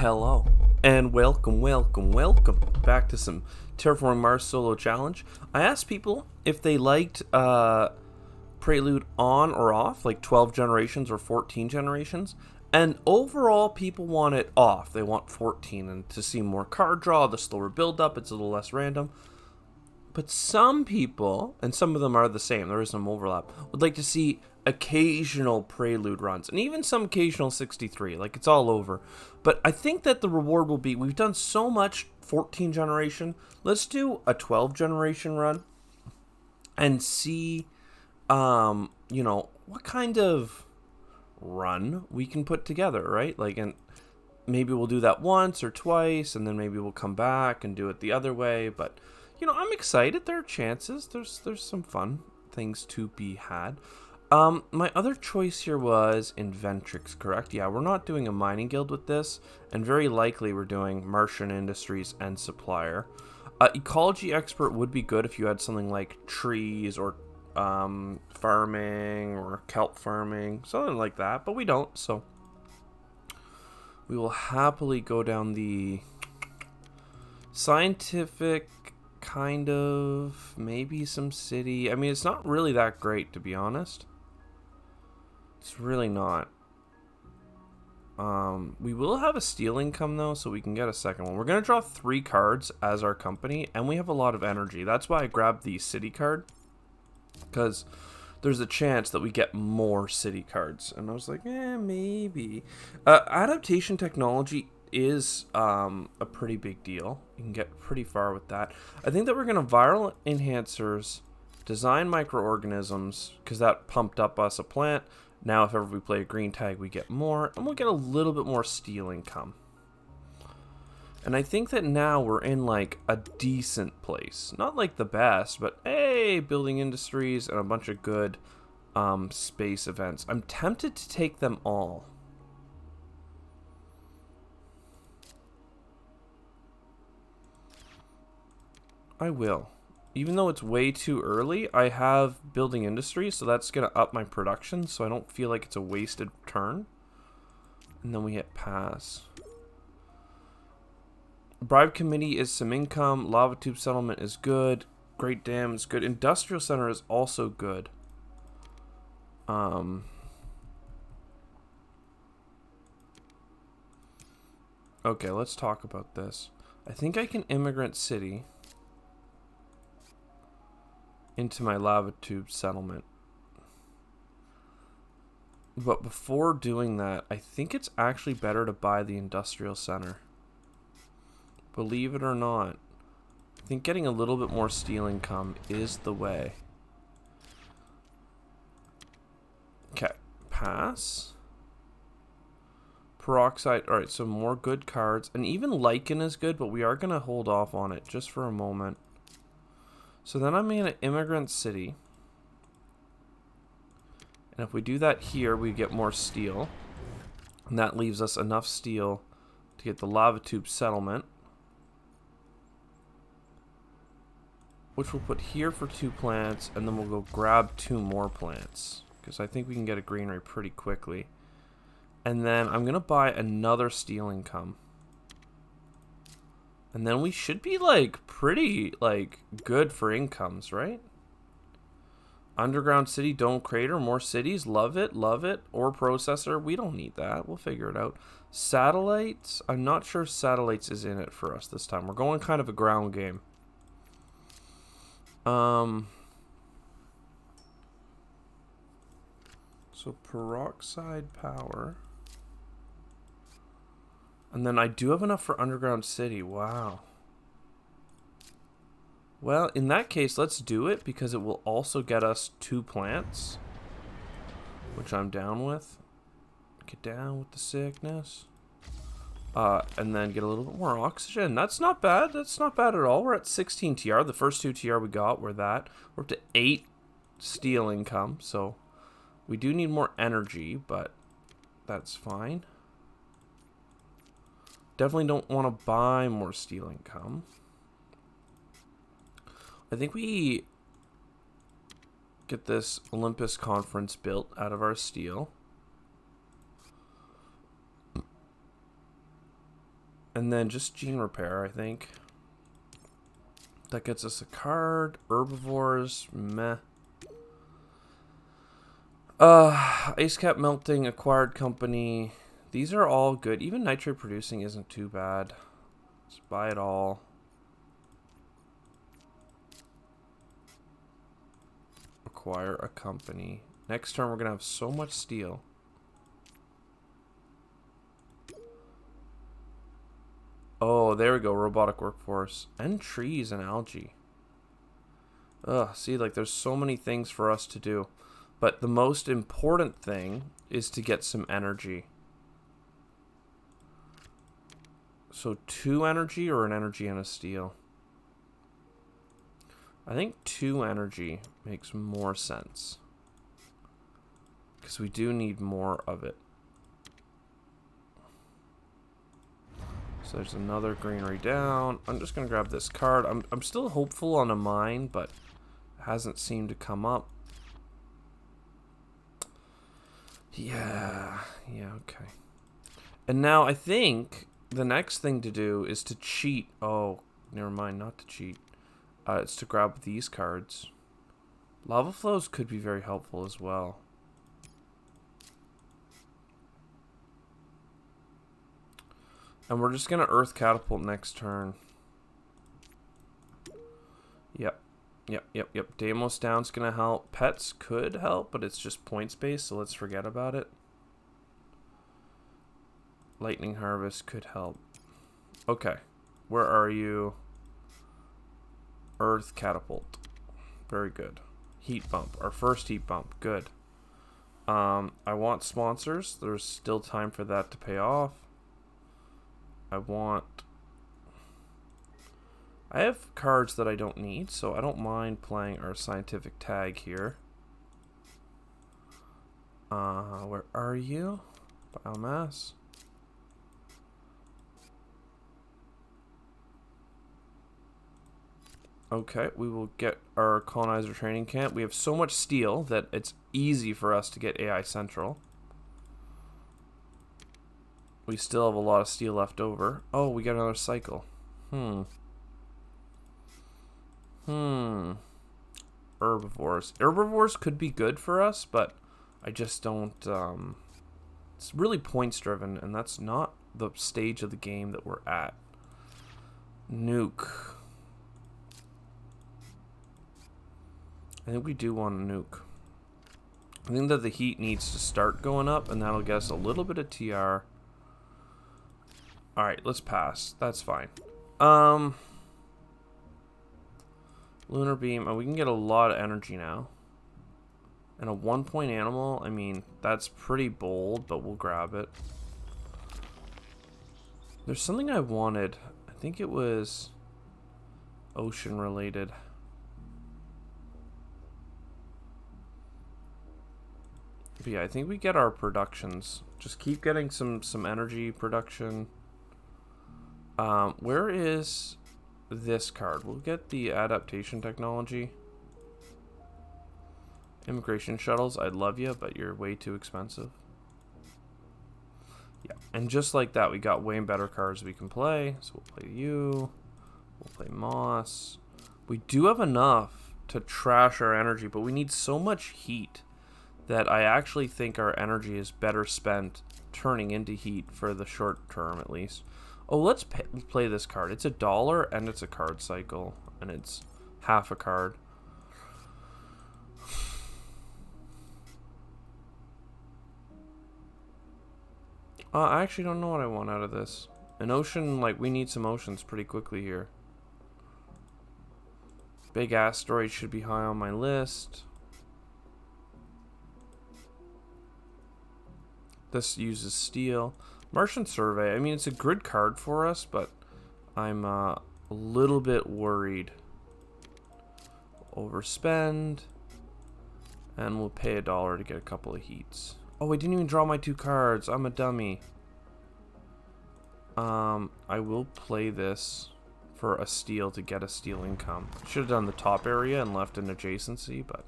Hello, and welcome back to some Terraforming Mars solo challenge. I asked people if they liked Prelude on or off, like 12 generations or 14 generations, and overall people want it off. They want 14 and to see more card draw, the slower build up, it's a little less random. But some people, and some of them are the same, there is some overlap, would like to see occasional Prelude runs, and even some occasional 63, like it's all over. But I think that the reward will be, we've done so much 14 generation, let's do a 12 generation run and see, what kind of run we can put together, right? Like, and maybe we'll do that once or twice, and then maybe we'll come back and do it the other way, but I'm excited. There are chances. There's some fun things to be had. My other choice here was Inventrix, correct? Yeah, we're not doing a mining guild with this, and very likely we're doing Martian Industries and Supplier. Ecology Expert would be good if you had something like trees or farming or kelp farming, something like that, but we don't, so we will happily go down the scientific, kind of, maybe some city. I mean, it's not really that great, to be honest. It's really not. We will have a steel income, though, so we can get a second one. We're going to draw 3 cards as our company, and we have a lot of energy. That's why I grabbed the city card, because there's a chance that we get more city cards. And I was like, maybe. Adaptation technology is a pretty big deal. You can get pretty far with that. I think that we're going to viral enhancers, design microorganisms, because that pumped up us a plant. Now if ever we play a green tag, we get more, and we'll get a little bit more steel income. And I think that now we're in like a decent place. Not like the best, but hey, building industries and a bunch of good space events. I'm tempted to take them all. I will. Even though it's way too early, I have building industry, so that's going to up my production, so I don't feel like it's a wasted turn. And then we hit pass. Bribe committee is some income. Lava tube settlement is good. Great dam is good. Industrial center is also good. Okay, let's talk about this. I think I can immigrant city into my lava tube settlement. But before doing that, I think it's actually better to buy the industrial center. Believe it or not, I think getting a little bit more steel income is the way. Okay, pass. Peroxide, alright, so more good cards. And even Lichen is good, but we are going to hold off on it just for a moment. So then I'm in an immigrant city. And if we do that here, we get more steel. And that leaves us enough steel to get the lava tube settlement, which we'll put here for 2 plants, and then we'll go grab 2 more plants, because I think we can get a greenery pretty quickly. And then I'm going to buy another steel income. And then we should be, like, pretty, like, good for incomes, right? Underground city, dome crater, more cities, love it, love it. Ore processor, we don't need that. We'll figure it out. Satellites, I'm not sure satellites is in it for us this time. We're going kind of a ground game. So peroxide power. And then I do have enough for underground city. Wow. Well, in that case, let's do it, because it will also get us 2 plants, which I'm down with. Get down with the sickness. And then get a little bit more oxygen. That's not bad. That's not bad at all. We're at 16 TR. The first 2 TR we got were that. We're up to 8 steel income, so we do need more energy, but that's fine. Definitely don't want to buy more steel income. I think we get this Olympus conference built out of our steel. And then just gene repair, I think. That gets us a card. Herbivores, meh. Ice cap melting, acquired company. These are all good. Even nitrate producing isn't too bad. Let's buy it all. Acquire a company. Next turn we're gonna have so much steel. Oh, there we go. Robotic workforce. And trees and algae. Ugh, see, like, there's so many things for us to do. But the most important thing is to get some energy. So 2 energy or an energy and a steel? I think 2 energy makes more sense. Because we do need more of it. So there's another greenery down. I'm just going to grab this card. I'm still hopeful on a mine, but it hasn't seemed to come up. Yeah, okay. And now I think the next thing to do is to cheat. Oh, never mind, not to cheat. It's to grab these cards. Lava flows could be very helpful as well. And we're just going to Earth Catapult next turn. Yep. Deimos down's going to help. Pets could help, but it's just points based, so let's forget about it. Lightning Harvest could help. Okay. Where are you? Earth Catapult. Very good. Heat bump. Our first heat bump. Good. I want sponsors. There's still time for that to pay off. I have cards that I don't need, so I don't mind playing our scientific tag here. Where are you? Biomass. Okay, we will get our colonizer training camp. We have so much steel that it's easy for us to get AI Central. We still have a lot of steel left over. Oh, we got another cycle. Herbivores. Herbivores could be good for us, but I just don't... it's really points driven, and that's not the stage of the game that we're at. Nuke. I think we do want a nuke. I think that the heat needs to start going up, and that'll get us a little bit of TR. Alright, let's pass. That's fine. Lunar beam. Oh, we can get a lot of energy now. And a 1-point animal, I mean, that's pretty bold, but we'll grab it. There's something I wanted. I think it was ocean related. But yeah, I think we get our productions. Just keep getting some energy production. Where is this card? We'll get the adaptation technology. Immigration shuttles, I'd love you, but you're way too expensive. Yeah, and just like that, we got way better cards we can play. So we'll play you. We'll play Moss. We do have enough to trash our energy, but we need so much heat that I actually think our energy is better spent turning into heat for the short term, at least. Oh, let's play this card. It's $1 and it's a card cycle, and it's half a card. I actually don't know what I want out of this. An ocean, like, we need some oceans pretty quickly here. Big asteroid should be high on my list. This uses steel. Martian Survey, I mean, it's a good card for us, but I'm a little bit worried. Overspend. And we'll pay $1 to get a couple of heats. Oh, I didn't even draw my 2 cards. I'm a dummy. I will play this for a steal to get a steal income. Should have done the top area and left an adjacency, but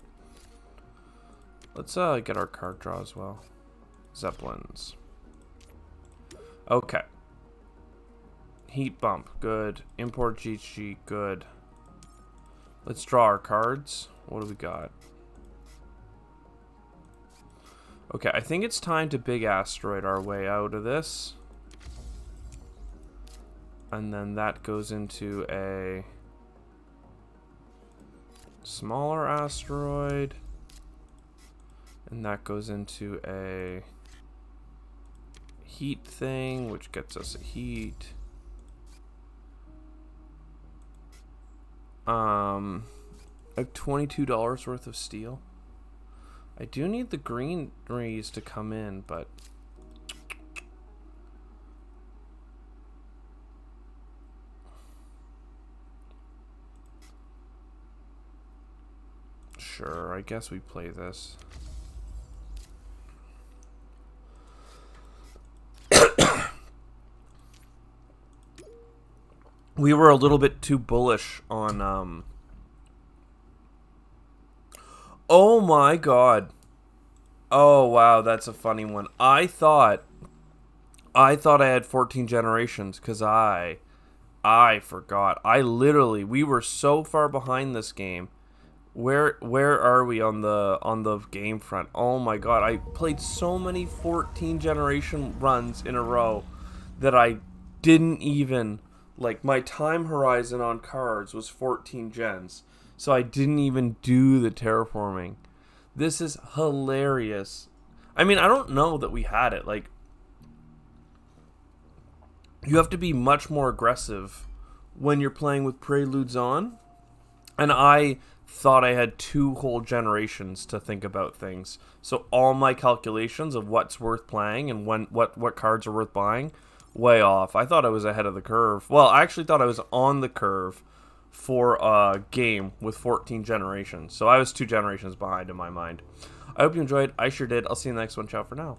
let's get our card draw as well. Zeppelins. Okay. Heat bump, good. Import GHG, good. Let's draw our cards. What do we got? Okay, I think it's time to big asteroid our way out of this. And then that goes into a smaller asteroid. And that goes into a heat thing, which gets us a heat. Like $22 worth of steel. I do need the greeneries to come in, but sure, I guess we play this. We were a little bit too bullish on oh my god. Oh wow, that's a funny one. I thought I had 14 generations because I forgot. We were so far behind this game. Where are we on the game front? Oh my god, I played so many 14 generation runs in a row that I didn't even, like, my time horizon on cards was 14 gens. So I didn't even do the terraforming. This is hilarious. I mean, I don't know that we had it. Like, you have to be much more aggressive when you're playing with Preludes on. And I thought I had 2 whole generations to think about things. So all my calculations of what's worth playing and what cards are worth buying, way off. I thought I was ahead of the curve. Well, I actually thought I was on the curve for a game with 14 generations. So I was 2 generations behind in my mind. I hope you enjoyed. I sure did. I'll see you in the next one. Ciao for now.